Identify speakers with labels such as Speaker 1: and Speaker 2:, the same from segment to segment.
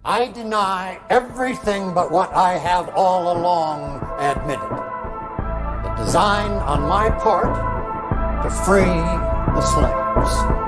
Speaker 1: I deny everything but what I have all along admitted. The design on my part to free the slaves.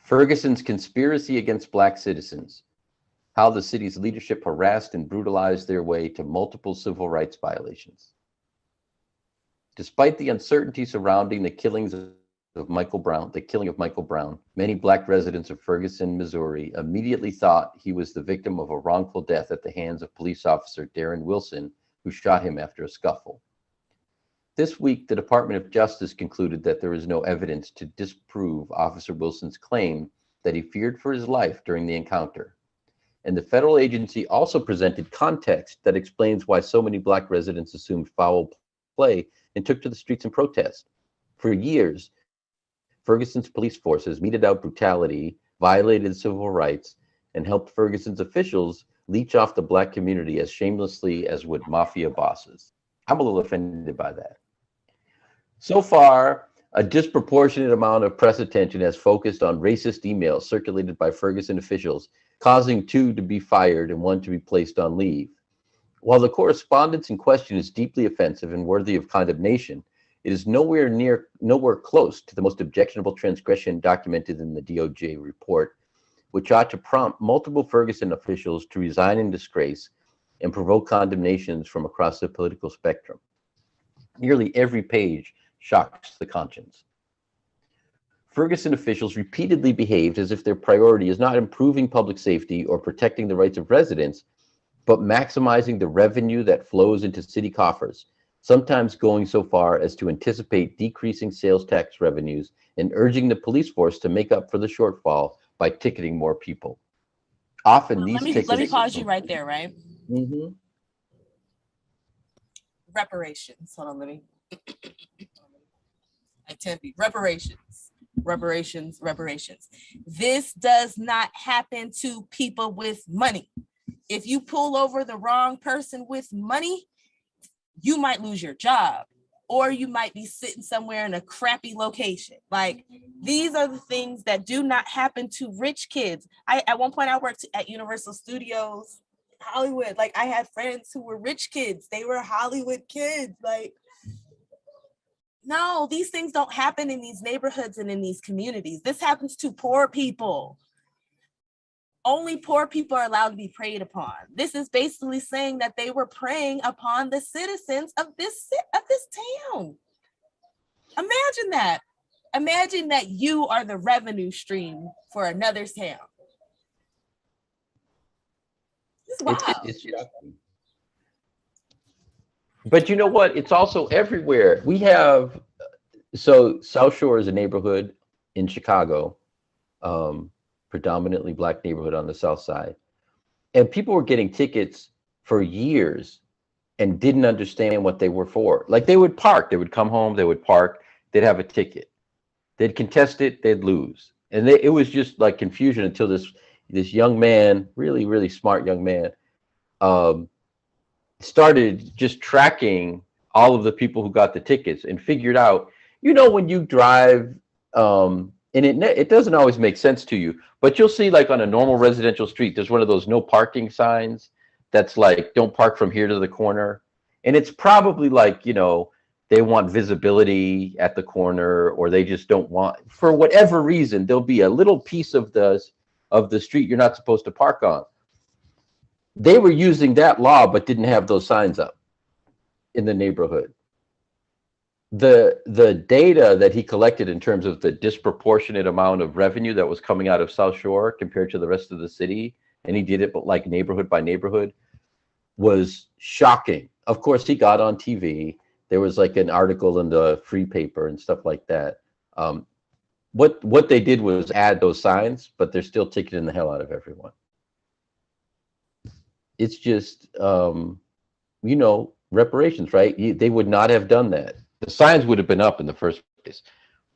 Speaker 2: Ferguson's conspiracy against black citizens, how the city's leadership harassed and brutalized their way to multiple civil rights violations. Despite the uncertainty surrounding the killing of Michael Brown, many black residents of Ferguson, Missouri immediately thought he was the victim of a wrongful death at the hands of police officer Darren Wilson, who shot him after a scuffle. This week, the Department of Justice concluded that there is no evidence to disprove Officer Wilson's claim that he feared for his life during the encounter. And the federal agency also presented context that explains why so many black residents assumed foul play and took to the streets in protest. For years, Ferguson's police forces meted out brutality, violated civil rights, and helped Ferguson's officials leech off the black community as shamelessly as would mafia bosses. I'm a little offended by that. So far, a disproportionate amount of press attention has focused on racist emails circulated by Ferguson officials, causing 2 to be fired and 1 to be placed on leave. While the correspondence in question is deeply offensive and worthy of condemnation, it is nowhere close to the most objectionable transgression documented in the DOJ report, which ought to prompt multiple Ferguson officials to resign in disgrace and provoke condemnations from across the political spectrum. Nearly every page shocks the conscience. Ferguson officials repeatedly behaved as if their priority is not improving public safety or protecting the rights of residents, but maximizing the revenue that flows into city coffers, sometimes going so far as to anticipate decreasing sales tax revenues and urging the police force to make up for the shortfall by ticketing more people. Often these tickets...
Speaker 3: Let me pause you right there, right?
Speaker 2: Mm-hmm.
Speaker 3: Reparations. Hold on, let me... I tempe. Reparations. This does not happen to people with money. If you pull over the wrong person with money, you might lose your job, or you might be sitting somewhere in a crappy location. Like, these are the things that do not happen to rich kids. At one point I worked at Universal Studios, Hollywood. Like, I had friends who were rich kids. They were Hollywood kids. Like, no, these things don't happen in these neighborhoods and in these communities. This happens to poor people. Only poor people are allowed to be preyed upon. This is basically saying that they were preying upon the citizens of this town. Imagine that. Imagine that you are the revenue stream for another town. It's wild.
Speaker 2: It's shocking. But you know what? It's also everywhere. We have, so South Shore is a neighborhood in Chicago, predominantly black neighborhood on the South Side. And people were getting tickets for years and didn't understand what they were for. Like, they would park, they would come home, they would park, they'd have a ticket. They'd contest it, they'd lose. And it was just like confusion until this young man, really, really smart young man, started just tracking all of the people who got the tickets and figured out, you know, when you drive, and it doesn't always make sense to you, but you'll see, like, on a normal residential street, there's one of those no parking signs that's like, don't park from here to the corner. And it's probably like, you know, they want visibility at the corner, or they just don't want, for whatever reason, there'll be a little piece of the street you're not supposed to park on. They were using that law, but didn't have those signs up in the neighborhood. The data that he collected in terms of the disproportionate amount of revenue that was coming out of South Shore compared to the rest of the city and he did it, but like neighborhood by neighborhood, was shocking. Of course, he got on TV. There was like an article in the free paper and stuff like that. What they did was add those signs, but they're still ticketing the hell out of everyone. It's just, reparations, right? They would not have done that. The signs would have been up in the first place,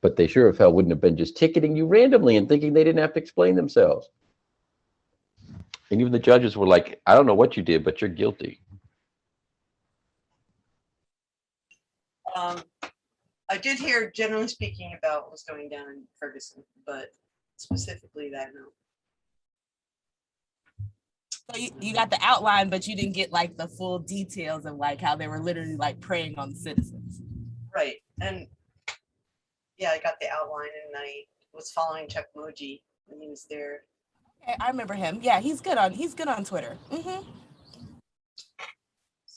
Speaker 2: but they sure as hell wouldn't have been just ticketing you randomly and thinking they didn't have to explain themselves. And even the judges were like, I don't know what you did, but you're guilty.
Speaker 4: I did hear, generally speaking, about what was going down in Ferguson, but specifically that, no.
Speaker 3: So you got the outline, but you didn't get like the full details of like how they were literally like preying on the citizens.
Speaker 4: Right. And yeah, I got the outline and I was following Chuck Moji when he was there.
Speaker 3: Okay, I remember him. Yeah, he's good on Twitter.
Speaker 4: So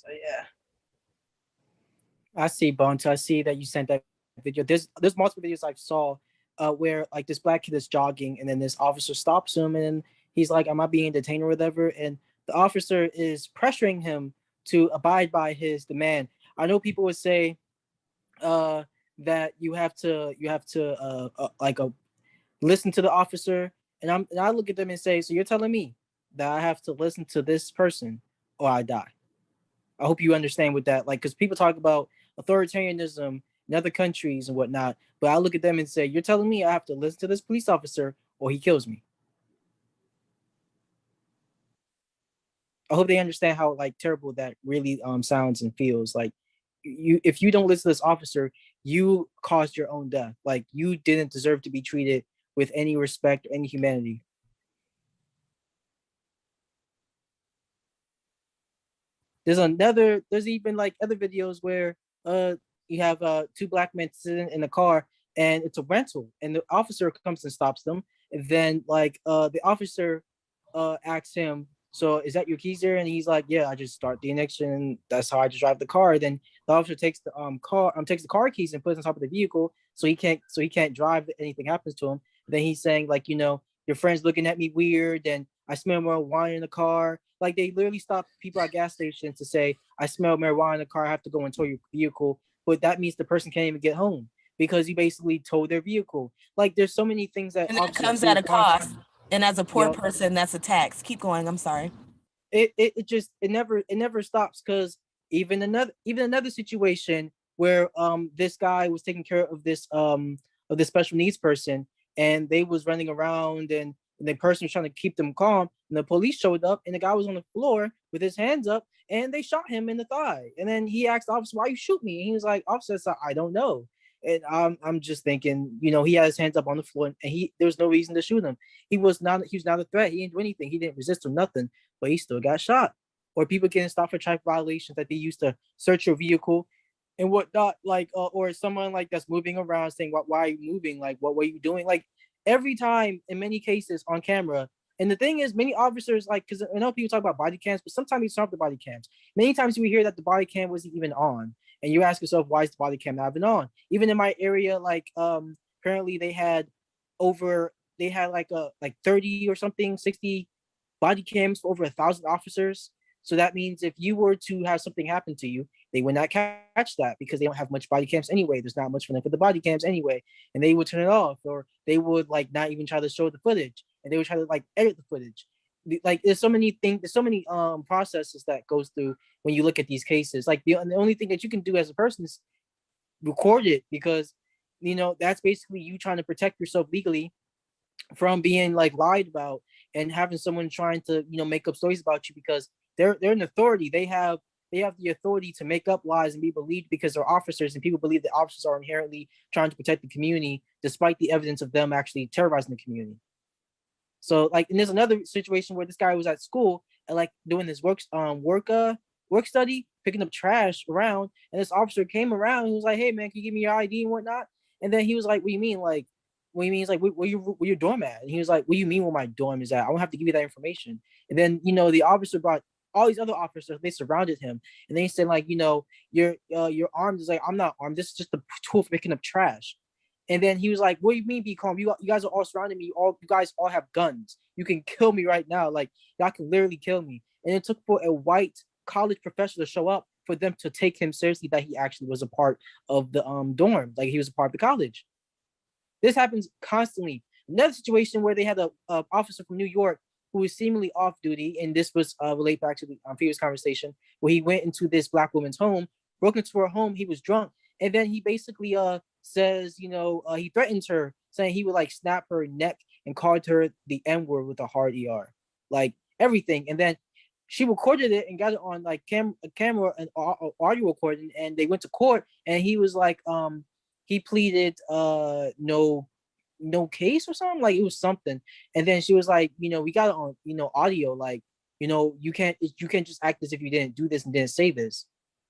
Speaker 4: yeah.
Speaker 5: I see, Bones. I see that you sent that video. There's multiple videos I saw where like this black kid is jogging and then this officer stops him and he's like, am I being detained or whatever? And the officer is pressuring him to abide by his demand. I know people would say that you have to listen to the officer. And I look at them and say, so you're telling me that I have to listen to this person or I die? I hope you understand with that. Like, because people talk about authoritarianism in other countries and whatnot, but I look at them and say, you're telling me I have to listen to this police officer or he kills me. I hope they understand how like terrible that really sounds and feels. Like if you don't listen to this officer, you caused your own death. Like you didn't deserve to be treated with any respect or any humanity. There's even like other videos where you have two black men sitting in a car and it's a rental and the officer comes and stops them. And then like the officer asks him, so is that your keys there? And he's like, yeah, I just start the ignition. That's how I just drive the car. Then the officer takes the car keys and puts on top of the vehicle so he can't drive if anything happens to him. Then he's saying like, your friend's looking at me weird and I smell marijuana in the car. Like they literally stop people at gas stations to say, I smell marijuana in the car, I have to go and tow your vehicle. But that means the person can't even get home because you basically towed their vehicle. Like there's so many things that
Speaker 3: comes at a cost. And as a poor person, that's a tax. Keep going. I'm sorry.
Speaker 5: It never stops because even another situation where this guy was taking care of this special needs person and they was running around and the person was trying to keep them calm and the police showed up and the guy was on the floor with his hands up and they shot him in the thigh. And then he asked the officer, why you shoot me? And he was like, officer, I don't know. And I'm just thinking, he had his hands up on the floor and there was no reason to shoot him. He was not a threat. He didn't do anything. He didn't resist or nothing, but he still got shot. Or people getting stopped for traffic violations that they used to search your vehicle and whatnot, like, or someone like that's moving around saying, why are you moving? Like, what were you doing? Like every time in many cases on camera. And the thing is, many officers, like, because I know people talk about body cams, but sometimes you stop the body cams. Many times we hear that the body cam wasn't even on. And you ask yourself, why is the body cam not even on? Even in my area, like apparently they had like 30 or something, 60 body cams for over 1,000 officers. So that means if you were to have something happen to you, they would not catch that because they don't have much body cams anyway. There's not much for them for the body cams anyway. And they would turn it off or they would like not even try to show the footage and they would try to like edit the footage. Like there's so many things, there's so many processes that goes through when you look at these cases. Like the only thing that you can do as a person is record it because that's basically you trying to protect yourself legally from being like lied about and having someone trying to make up stories about you because they're an authority. They have the authority to make up lies and be believed because they're officers and people believe that officers are inherently trying to protect the community despite the evidence of them actually terrorizing the community. So like, and there's another situation where this guy was at school and like doing this work study, picking up trash around, and this officer came around and he was like, hey man, can you give me your ID and whatnot? And then he was like, what do you mean? Like, what do you mean? He's like, where your dorm at? And he was like, what do you mean where my dorm is at? I don't have to give you that information. And then, the officer brought all these other officers, they surrounded him and they said like, you're armed. He's like, I'm not armed. This is just a tool for picking up trash. And then he was like, "What do you mean be calm? You guys are all surrounding me. You guys all have guns. You can kill me right now. Like y'all can literally kill me." And it took for a white college professor to show up for them to take him seriously that he actually was a part of the dorm, like he was a part of the college. This happens constantly. Another situation where they had a officer from New York who was seemingly off duty, and this was related back to the previous conversation, where he went into this black woman's home, broke into her home. He was drunk, and then he basically says, he threatens her, saying he would like snap her neck and called her the N-word with a hard ER, like everything. And then she recorded it and got it on like a camera and audio recording, and they went to court, and he was like, he pleaded no case or something, like it was something. And then she was like, we got it on audio, like you can't just act as if you didn't do this and didn't say this,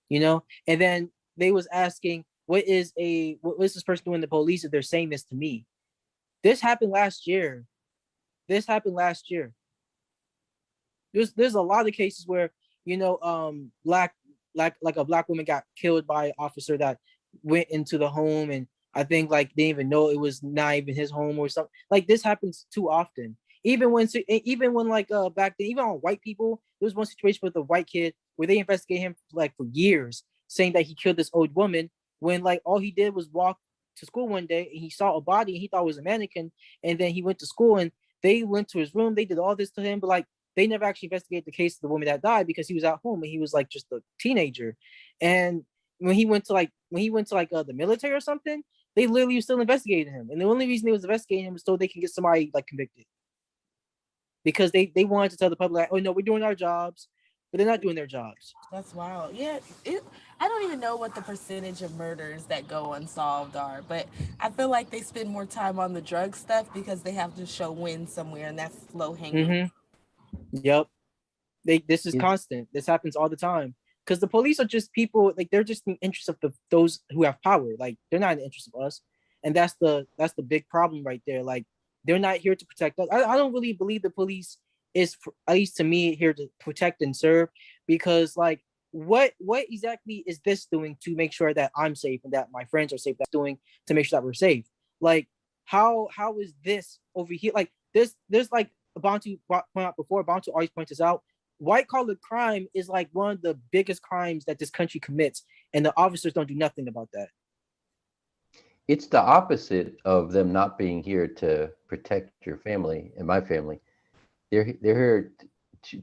Speaker 5: and then they was asking, what is this person doing to the police if they're saying this to me? This happened last year. There's a lot of cases where like a black woman got killed by an officer that went into the home, and I think like they didn't even know it was not even his home or something. Like this happens too often. Even when like back then, even on white people, there was one situation with a white kid where they investigated him like for years, saying that he killed this old woman, when like all he did was walk to school one day and he saw a body and he thought it was a mannequin, and then he went to school and they went to his room, they did all this to him, but like they never actually investigated the case of the woman that died because he was at home and he was like just a teenager. And when he went to the military or something, they literally were still investigating him, and the only reason they was investigating him was so they can get somebody like convicted, because they wanted to tell the public like, oh no, we're doing our jobs, but they're not doing their jobs.
Speaker 3: That's wild. Yeah, I don't even know what the percentage of murders that go unsolved are, but I feel like they spend more time on the drug stuff because they have to show win somewhere, and that's low hanging.
Speaker 5: Yep. This is constant. This happens all the time. Because the police are just people, like they're just in the interest of those who have power. Like they're not in the interest of us. And that's the big problem right there. Like they're not here to protect us. I don't really believe the police is, at least to me, here to protect and serve, because like what exactly is this doing to make sure that I'm safe and that my friends are safe? That's doing to make sure that we're safe. Like how is this over here? Like there's like Bantu point out before, Bantu always points this out. White collar crime is like one of the biggest crimes that this country commits, and the officers don't do nothing about that.
Speaker 2: It's the opposite of them not being here to protect your family and my family. They're here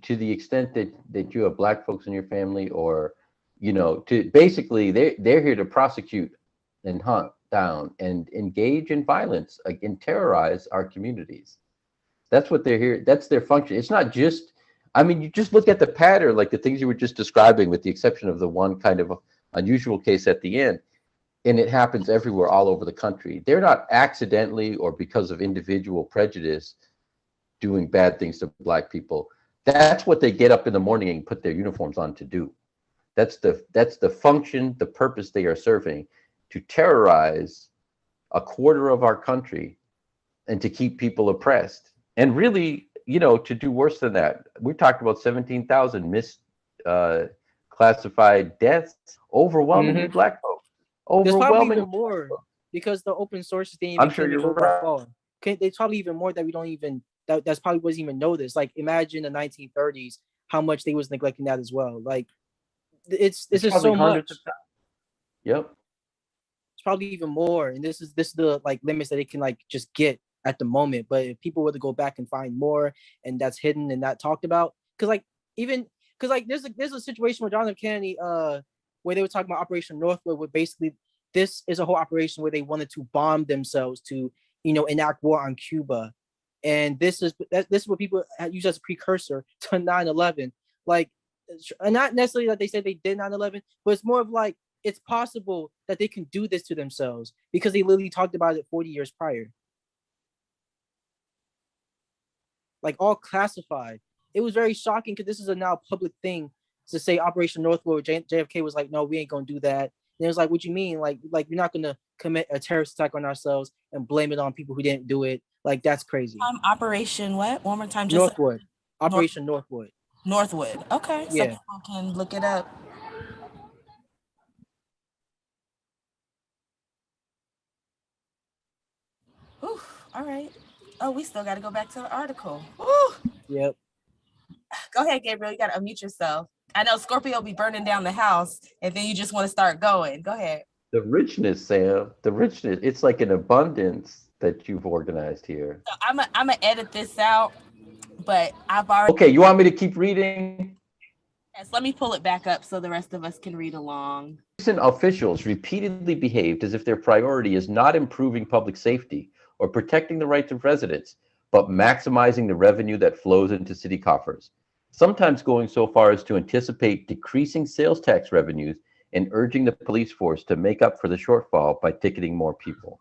Speaker 2: to the extent that you have black folks in your family, or to basically they're here to prosecute and hunt down and engage in violence and terrorize our communities. That's what they're here. That's their function. It's not just, I mean, you just look at the pattern, like the things you were just describing, with the exception of the one kind of unusual case at the end, and it happens everywhere, all over the country. They're not accidentally or because of individual prejudice doing bad things to black people. That's what they get up in the morning and put their uniforms on to do. That's the function, the purpose they are serving, to terrorize a quarter of our country and to keep people oppressed. And really, to do worse than that, we talked about 17,000 misclassified deaths, overwhelmingly black folks.
Speaker 5: There's probably even more because the open sources didn't even.
Speaker 2: I'm sure you're right.
Speaker 5: There's probably even more that we don't even. That's probably wasn't even know this. Like imagine the 1930s, how much they was neglecting that as well. Like it's just so much.
Speaker 2: Yep.
Speaker 5: It's probably even more, and this is the like limits that it can like just get at the moment. But if people were to go back and find more, and that's hidden and not talked about, because there's a situation with John F. Kennedy, where they were talking about Operation Northwood, where basically this is a whole operation where they wanted to bomb themselves to enact war on Cuba, and this is what people use as a precursor to 9/11. Like, not necessarily that they said they did 9/11, but it's more of like it's possible that they can do this to themselves because they literally talked about it 40 years prior. Like all classified. It was very shocking because this is a now public thing to say Operation Northwood. JFK was like, no, we ain't gonna do that. And it was like, what you mean? Like we're not gonna commit a terrorist attack on ourselves and blame it on people who didn't do it. Like that's crazy.
Speaker 3: Operation what? One more time.
Speaker 5: Northwood. Operation Northwood.
Speaker 3: Northwood. Okay.
Speaker 5: Yeah.
Speaker 3: So people can look it up. All right. Oh, we still got to go back to the article. Ooh.
Speaker 5: Yep.
Speaker 3: Go ahead, Gabriel. You got to unmute yourself. I know Scorpio be burning down the house, and then you just want to start going. Go ahead.
Speaker 2: The richness, Sam, the richness, it's like an abundance that you've organized here.
Speaker 3: So I'm gonna edit this out, but I've already.
Speaker 2: Okay, you want me to keep reading?
Speaker 3: Yes, let me pull it back up so the rest of us can read along.
Speaker 2: Recent officials repeatedly behaved as if their priority is not improving public safety or protecting the rights of residents, but maximizing the revenue that flows into city coffers, sometimes going so far as to anticipate decreasing sales tax revenues and urging the police force to make up for the shortfall by ticketing more people.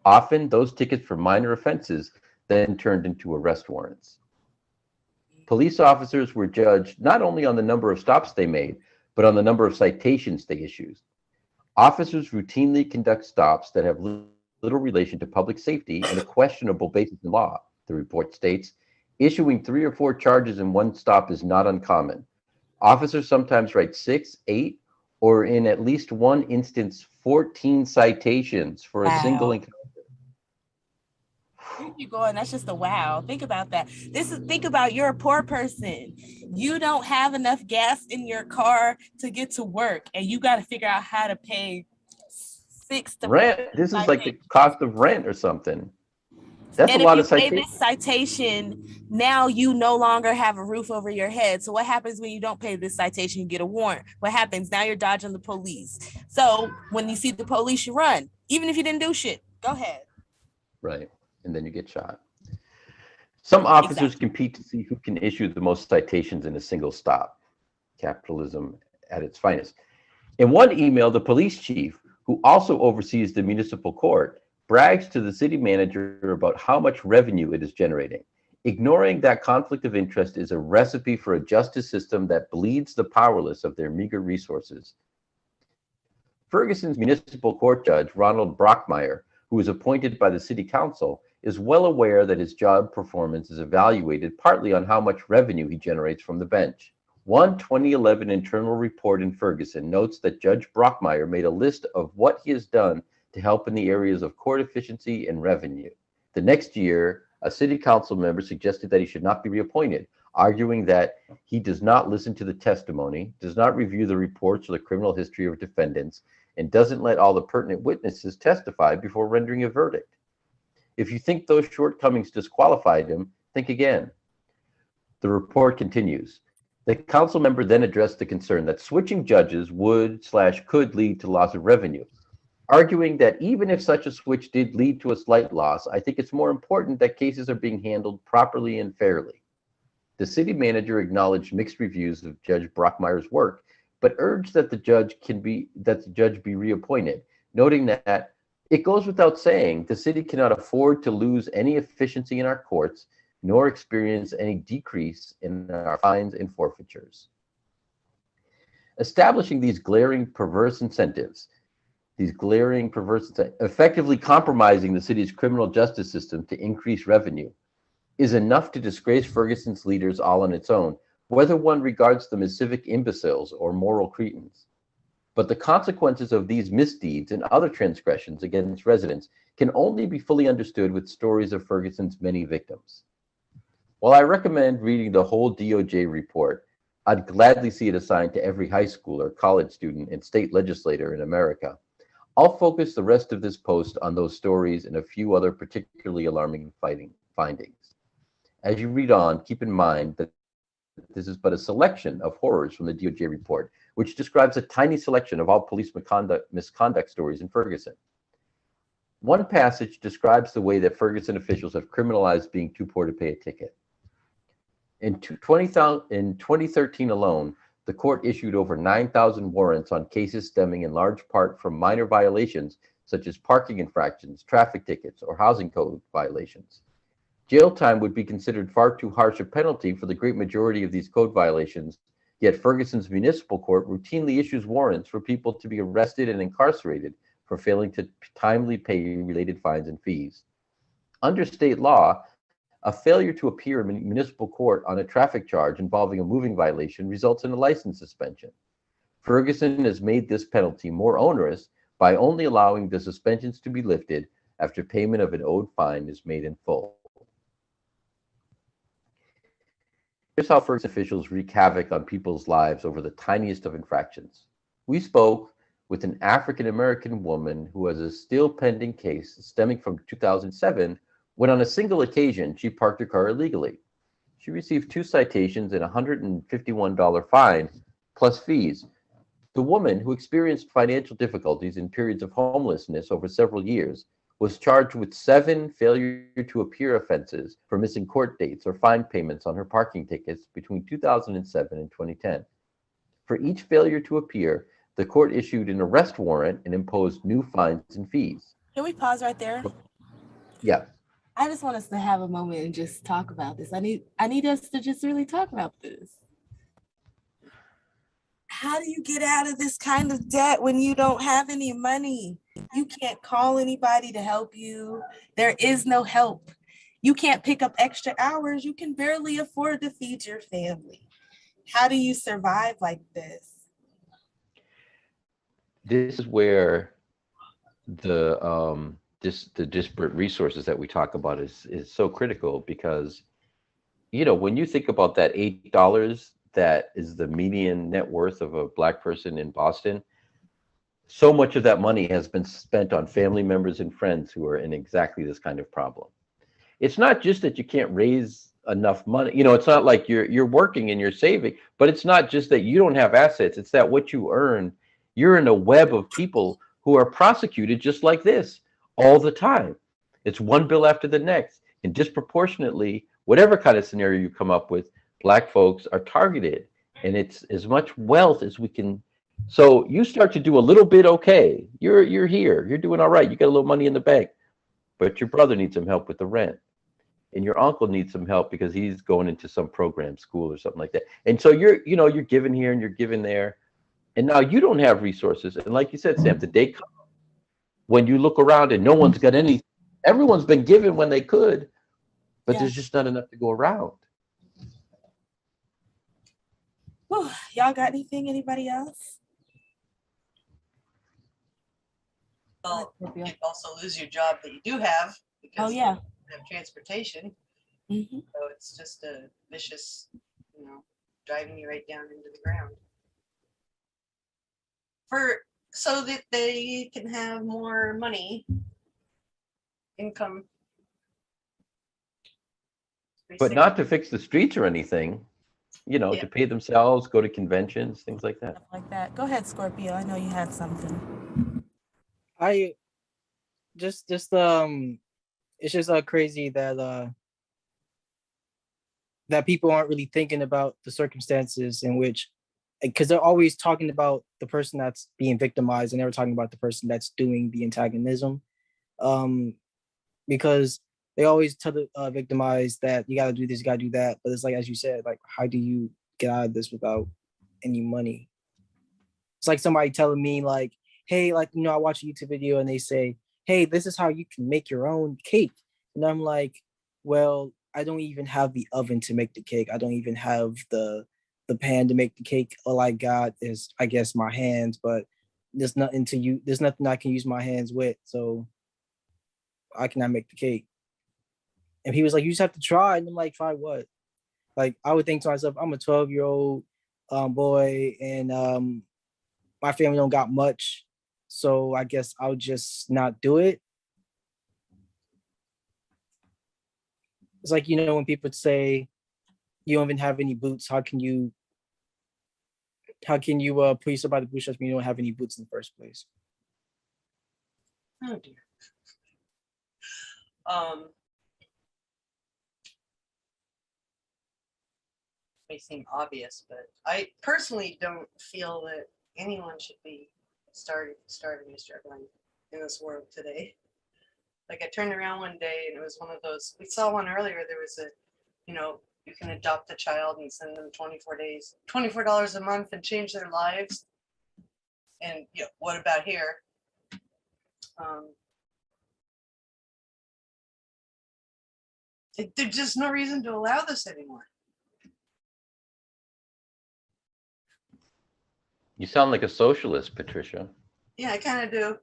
Speaker 2: Often, those tickets for minor offenses then turned into arrest warrants. Police officers were judged not only on the number of stops they made, but on the number of citations they issued. Officers routinely conduct stops that have little relation to public safety and a questionable basis in law, the report states. Issuing 3 or 4 charges in one stop is not uncommon. Officers sometimes write 6, 8, or in at least one instance, 14 citations for a single encounter.
Speaker 3: Where you going? That's just a wow. Think about that. Think about you're a poor person. You don't have enough gas in your car to get to work, and you got to figure out how to pay 6 to
Speaker 2: rent. This is like the cost of rent or something. That's a lot of citations.
Speaker 3: And if you pay this citation, now you no longer have a roof over your head. So what happens when you don't pay this citation? You get a warrant. What happens? Now you're dodging the police. So when you see the police, you run, even if you didn't do shit. Go ahead.
Speaker 2: Right. And then you get shot. Some officers compete to see who can issue the most citations in a single stop. Capitalism at its finest. In one email, the police chief, who also oversees the municipal court, brags to the city manager about how much revenue it is generating. Ignoring that conflict of interest is a recipe for a justice system that bleeds the powerless of their meager resources. Ferguson's municipal court judge, Ronald Brockmeyer, who was appointed by the city council, is well aware that his job performance is evaluated partly on how much revenue he generates from the bench. One 2011 internal report in Ferguson notes that Judge Brockmeyer made a list of what he has done to help in the areas of court efficiency and revenue. The next year, a city council member suggested that he should not be reappointed, arguing that he does not listen to the testimony, does not review the reports or the criminal history of defendants, and doesn't let all the pertinent witnesses testify before rendering a verdict. If you think those shortcomings disqualified him, think again. The report continues. The council member then addressed the concern that switching judges would/could lead to loss of revenue, arguing that even if such a switch did lead to a slight loss, I think it's more important that cases are being handled properly and fairly. The city manager acknowledged mixed reviews of Judge Brockmeyer's work, but urged that the judge be reappointed, noting that it goes without saying the city cannot afford to lose any efficiency in our courts, nor experience any decrease in our fines and forfeitures. Establishing these glaring perverse incentives, effectively compromising the city's criminal justice system to increase revenue, is enough to disgrace Ferguson's leaders all on its own, whether one regards them as civic imbeciles or moral cretins. But the consequences of these misdeeds and other transgressions against residents can only be fully understood with stories of Ferguson's many victims. While I recommend reading the whole DOJ report, I'd gladly see it assigned to every high school or college student and state legislator in America. I'll focus the rest of this post on those stories and a few other particularly alarming findings. As you read on, keep in mind that this is but a selection of horrors from the DOJ report, which describes a tiny selection of all police misconduct stories in Ferguson. One passage describes the way that Ferguson officials have criminalized being too poor to pay a ticket. In 2013 alone, the court issued over 9,000 warrants on cases stemming in large part from minor violations such as parking infractions, traffic tickets, or housing code violations. Jail time would be considered far too harsh a penalty for the great majority of these code violations, yet Ferguson's municipal court routinely issues warrants for people to be arrested and incarcerated for failing to timely pay related fines and fees. Under state law, a failure to appear in municipal court on a traffic charge involving a moving violation results in a license suspension. Ferguson has made this penalty more onerous by only allowing the suspensions to be lifted after payment of an owed fine is made in full. Here's how Ferguson officials wreak havoc on people's lives over the tiniest of infractions. We spoke with an African-American woman who has a still pending case stemming from 2007 when on a single occasion she parked her car illegally. She received 2 citations and a $151 fine plus fees. The woman, who experienced financial difficulties and periods of homelessness over several years, was charged with 7 failure to appear offenses for missing court dates or fine payments on her parking tickets between 2007 and 2010. For each failure to appear, the court issued an arrest warrant and imposed new fines and fees.
Speaker 3: Can we pause right there?
Speaker 2: Yeah.
Speaker 3: I just want us to have a moment and just talk about this. I need us to just really talk about this. How do you get out of this kind of debt when you don't have any money? You can't call anybody to help you. There is no help. You can't pick up extra hours. You can barely afford to feed your family. How do you survive like this?
Speaker 2: This is where the disparate resources that we talk about is so critical, because when you think about that $8 that is the median net worth of a Black person in Boston, so much of that money has been spent on family members and friends who are in exactly this kind of problem. It's not just that you can't raise enough money. It's not like you're working and you're saving, but it's not just that you don't have assets. It's that what you earn, you're in a web of people who are prosecuted just like this all the time. It's one bill after the next. And disproportionately, whatever kind of scenario you come up with, Black folks are targeted. And it's as much wealth as we can. So you start to do a little bit okay. You're here. You're doing all right. You got a little money in the bank. But your brother needs some help with the rent. And your uncle needs some help because he's going into some program, school or something like that. And so you're giving here and you're giving there. And now you don't have resources. And like you said, Sam, the day comes when you look around and no one's got anything. Everyone's been given when they could, but there's just not enough to go around.
Speaker 3: Whew, y'all got anything? Anybody else?
Speaker 4: Well, you could also lose your job that you do have because you don't have transportation.
Speaker 3: Mm-hmm.
Speaker 4: So it's just a vicious, driving you right down into the ground. So that they can have more money, income.
Speaker 2: But not to fix the streets or anything, to pay themselves, go to conventions, things like that.
Speaker 3: Stuff like that. Go ahead, Scorpio. I know you had something.
Speaker 5: It's just crazy that that people aren't really thinking about the circumstances in which, because they're always talking about the person that's being victimized and never talking about the person that's doing the antagonism, because they always tell the victimized that you got to do this, you got to do that, but it's like, as you said, like, how do you get out of this without any money? It's like somebody telling me like, hey, like, I watch a YouTube video and they say, hey, this is how you can make your own cake. And I'm like, well, I don't even have the oven to make the cake. I don't even have the pan to make the cake. All I got is, I guess, my hands, but there's nothing I can use my hands with. So I cannot make the cake. And he was like, you just have to try. And I'm like, try what? Like, I would think to myself, I'm a 12-year-old boy and my family don't got much. So I guess I'll just not do it. It's like, when people say you don't even have any boots, how can you put yourself by the bootstraps when you don't have any boots in the first place?
Speaker 4: Oh dear. May seem obvious, but I personally don't feel that anyone should be starting and struggling in this world today. Like, I turned around one day and it was one of those, we saw one earlier, there was a, you can adopt a child and send them 24 days, $24 a month and change their lives. And what about here? There's just no reason to allow this anymore.
Speaker 2: You sound like a socialist, Patricia.
Speaker 4: Yeah, I kind of do.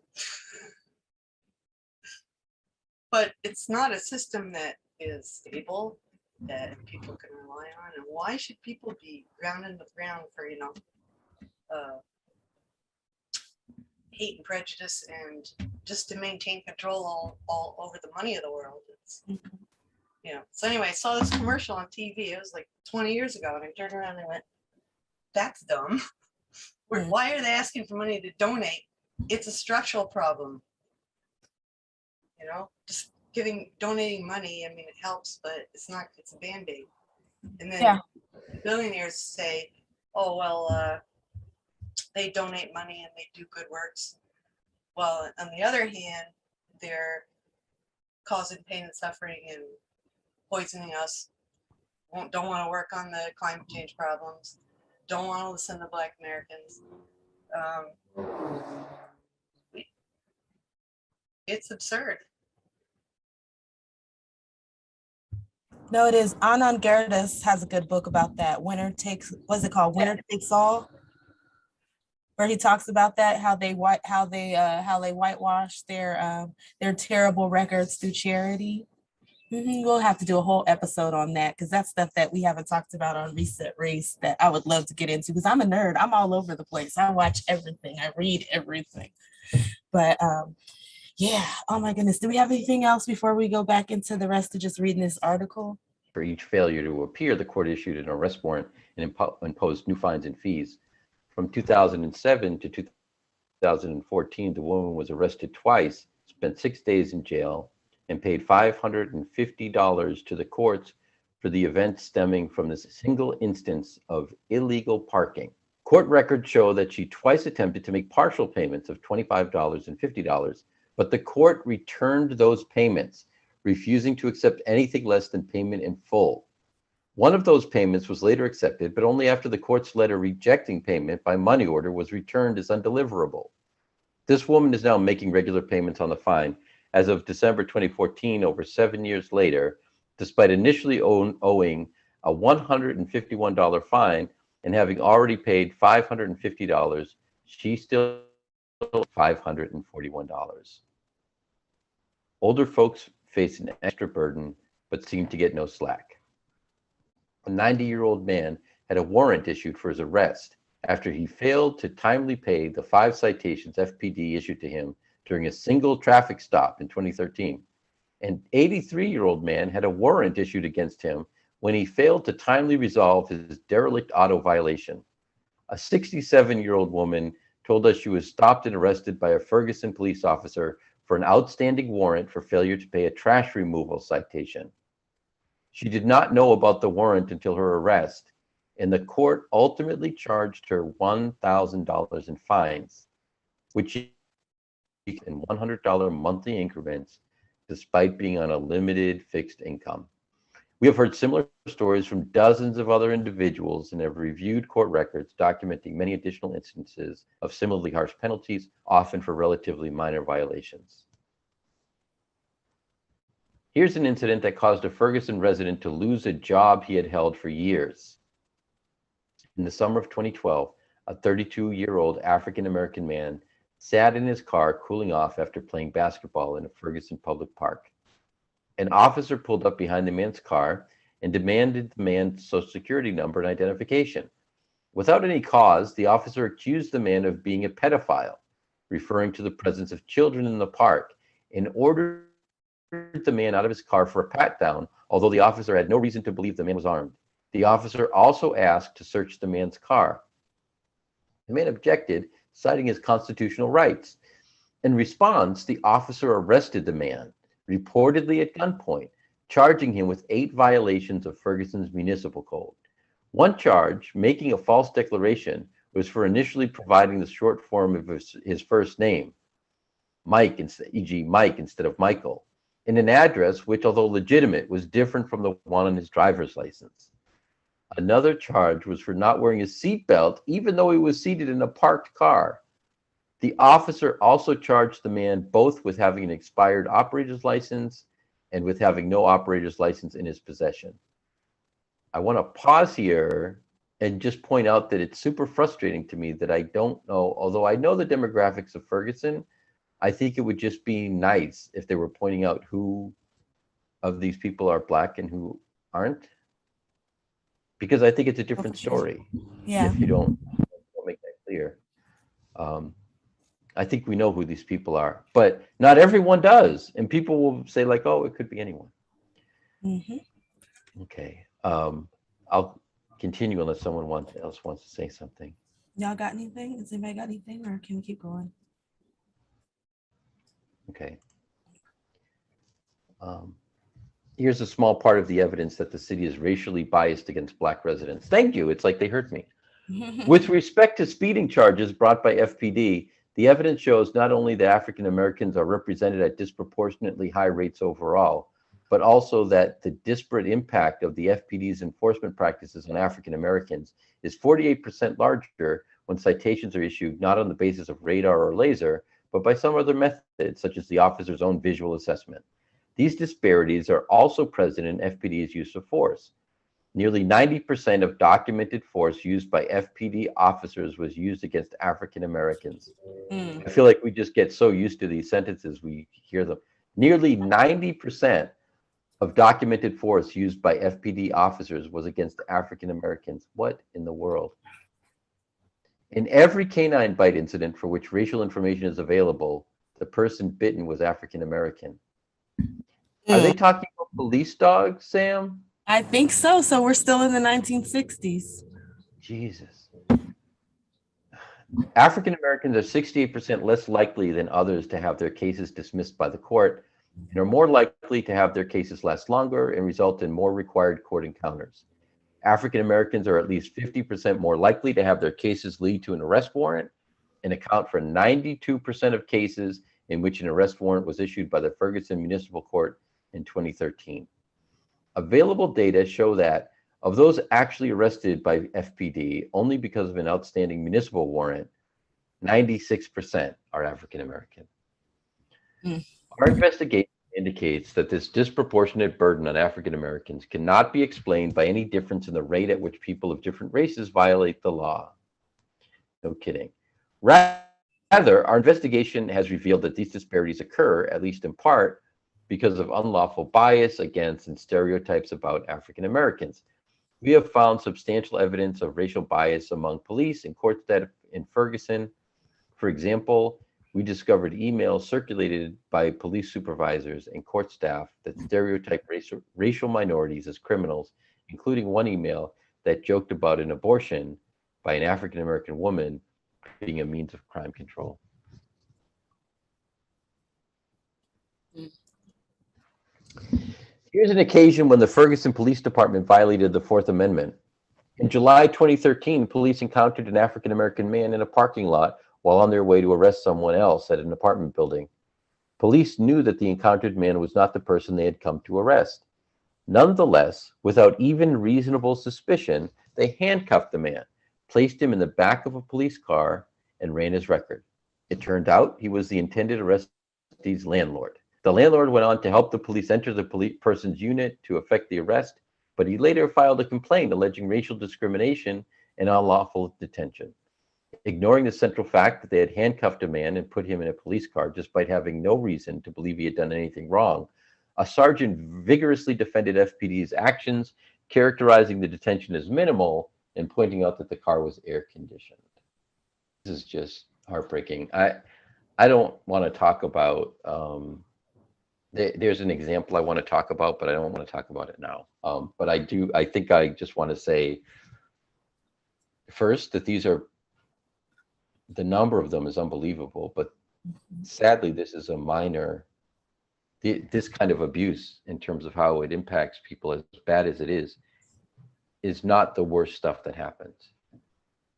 Speaker 4: but it's not a system that is stable, that people can rely on. And why should people be ground into the ground for, hate and prejudice and just to maintain control all over the money of the world? It's, So anyway, I saw this commercial on TV. It was like 20 years ago, and I turned around and I went, "That's dumb. Why are they asking for money to donate? It's a structural problem. Just donating money. I mean, it helps, but it's not. It's a band-aid." And then billionaires say, "Oh well, they donate money and they do good works." Well, on the other hand, they're causing pain and suffering and poisoning us. Don't want to work on the climate change problems. Don't want to listen to Black Americans. It's absurd.
Speaker 3: No, it is. Anand Gerdes has a good book about that. What's it called? Winner Takes All, where he talks about that, how they whitewash their terrible records through charity. We'll have to do a whole episode on that, because that's stuff that we haven't talked about on Reset Race that I would love to get into, because I'm a nerd. I'm all over the place. I watch everything. I read everything. But yeah, oh my goodness. Do we have anything else before we go back into the rest of just reading this article?
Speaker 2: For each failure to appear, the court issued an arrest warrant and imposed new fines and fees. From 2007 to 2014, the woman was arrested twice, spent 6 days in jail, and paid $550 to the courts for the events stemming from this single instance of illegal parking. Court records show that she twice attempted to make partial payments of $25 and $50, but the court returned those payments, refusing to accept anything less than payment in full. One of those payments was later accepted, but only after the court's letter rejecting payment by money order was returned as undeliverable. This woman is now making regular payments on the fine. As of December 2014, over 7 years later, despite initially owing a $151 fine and having already paid $550, she still owes $541. Older folks face an extra burden, but seem to get no slack. A 90-year-old man had a warrant issued for his arrest after he failed to timely pay the 5 citations FPD issued to him during a single traffic stop in 2013. An 83-year-old man had a warrant issued against him when he failed to timely resolve his derelict auto violation. A 67-year-old woman told us she was stopped and arrested by a Ferguson police officer for an outstanding warrant for failure to pay a trash removal citation. She did not know about the warrant until her arrest, and the court ultimately charged her $1,000 in fines, which in $100 monthly increments, despite being on a limited fixed income. We have heard similar stories from dozens of other individuals and have reviewed court records documenting many additional instances of similarly harsh penalties, often for relatively minor violations. Here's an incident that caused a Ferguson resident to lose a job he had held for years. In the summer of 2012, a 32-year-old African-American man sat in his car cooling off after playing basketball in a Ferguson public park. An officer pulled up behind the man's car and demanded the man's social security number and identification. Without any cause, the officer accused the man of being a pedophile, referring to the presence of children in the park, and ordered the man out of his car for a pat-down, although the officer had no reason to believe the man was armed. The officer also asked to search the man's car. The man objected, citing his constitutional rights. In response, the officer arrested the man, reportedly at gunpoint, charging him with 8 violations of Ferguson's municipal code. One charge, making a false declaration, was for initially providing the short form of his first name, Mike, e.g. Mike instead of Michael, in an address which, although legitimate, was different from the one on his driver's license. Another charge was for not wearing a seatbelt, even though he was seated in a parked car. The officer also charged the man both with having an expired operator's license and with having no operator's license in his possession. I want to pause here and just point out that it's super frustrating to me that I don't know, although I know the demographics of Ferguson, I think it would just be nice if they were pointing out who of these people are black and who aren't, because I think it's a different story.
Speaker 3: Yeah.
Speaker 2: If you don't make that clear. I think we know who these people are, but not everyone does. And people will say like, oh, it could be anyone. Okay. I'll continue unless someone else wants to say something.
Speaker 3: Y'all got anything? Has anybody got anything, or can we keep going?
Speaker 2: Okay. Here's a small part of the evidence that the city is racially biased against black residents. Thank you. It's like they heard me. With respect to speeding charges brought by FPD, the evidence shows not only that African Americans are represented at disproportionately high rates overall, but also that the disparate impact of the FPD's enforcement practices on African Americans is 48% larger when citations are issued not on the basis of radar or laser, but by some other method, such as the officer's own visual assessment. These disparities are also present in FPD's use of force. Nearly 90% of documented force used by FPD officers was used against African Americans. I feel like we just get so used to these sentences, we hear them. Nearly 90% of documented force used by FPD officers was against African Americans. What in the world? In every canine bite incident for which racial information is available, the person bitten was African American. Are they talking about police dogs, Sam?
Speaker 3: I think so. So we're still in the 1960s.
Speaker 2: Jesus. African Americans are 68% less likely than others to have their cases dismissed by the court and are more likely to have their cases last longer and result in more required court encounters. African Americans are at least 50% more likely to have their cases lead to an arrest warrant and account for 92% of cases in which an arrest warrant was issued by the Ferguson Municipal Court in 2013. Available data show that of those actually arrested by FPD only because of an outstanding municipal warrant, 96% are African American. Our investigation indicates that this disproportionate burden on African Americans cannot be explained by any difference in the rate at which people of different races violate the law. No kidding. Rather, our investigation has revealed that these disparities occur, at least in part, because of unlawful bias against and stereotypes about African Americans. We have found substantial evidence of racial bias among police and court staff in Ferguson. For example, we discovered emails circulated by police supervisors and court staff that stereotype racial minorities as criminals, including one email that joked about an abortion by an African American woman being a means of crime control. Here's an occasion when the Ferguson Police Department violated the Fourth Amendment. In July 2013, police encountered an African American man in a parking lot while on their way to arrest someone else at an apartment building. Police knew that the encountered man was not the person they had come to arrest. Nonetheless, without even reasonable suspicion, they handcuffed the man, placed him in the back of a police car, and ran his record. It turned out he was the intended arrestee's landlord. The landlord went on to help the police enter the person's unit to effect the arrest, but he later filed a complaint alleging racial discrimination and unlawful detention. Ignoring the central fact that they had handcuffed a man and put him in a police car despite having no reason to believe he had done anything wrong, a sergeant vigorously defended FPD's actions, characterizing the detention as minimal and pointing out that the car was air conditioned. This is just heartbreaking. I don't want to talk about there's an example I want to talk about, but I don't want to talk about it now. But I think I just want to say first that the number of them is unbelievable, but sadly, this is a minor, this kind of abuse in terms of how it impacts people, as bad as it is not the worst stuff that happens.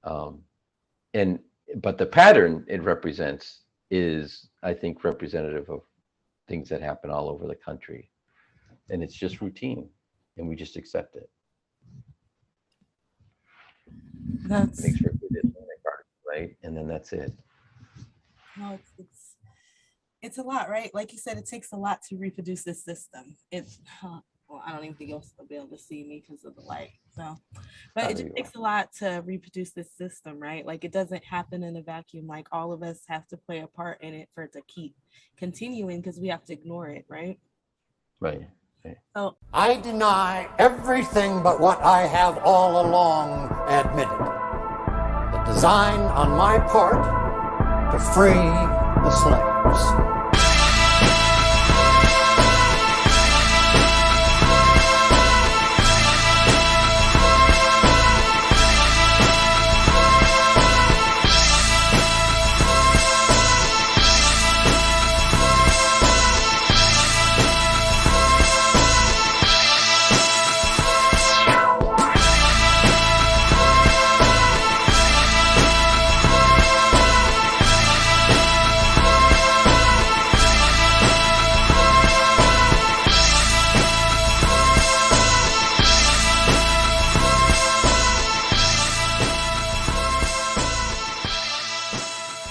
Speaker 2: But the pattern it represents is, I think, representative of things that happen all over the country. And it's just routine, and we just accept it.
Speaker 3: That's
Speaker 2: makes for a good Islamic art, right? And then that's it.
Speaker 3: no, it's a lot, right? Like you said, it takes a lot to reproduce this system. Well, I don't even think you'll be able to see me because of the light. So, but it just takes a lot to reproduce this system, right? Like it doesn't happen in a vacuum. Like all of us have to play a part in it for it to keep continuing because we have to ignore it, right?
Speaker 2: Right.
Speaker 3: So
Speaker 1: I deny everything but what I have all along admitted. The design on my part to free the slaves.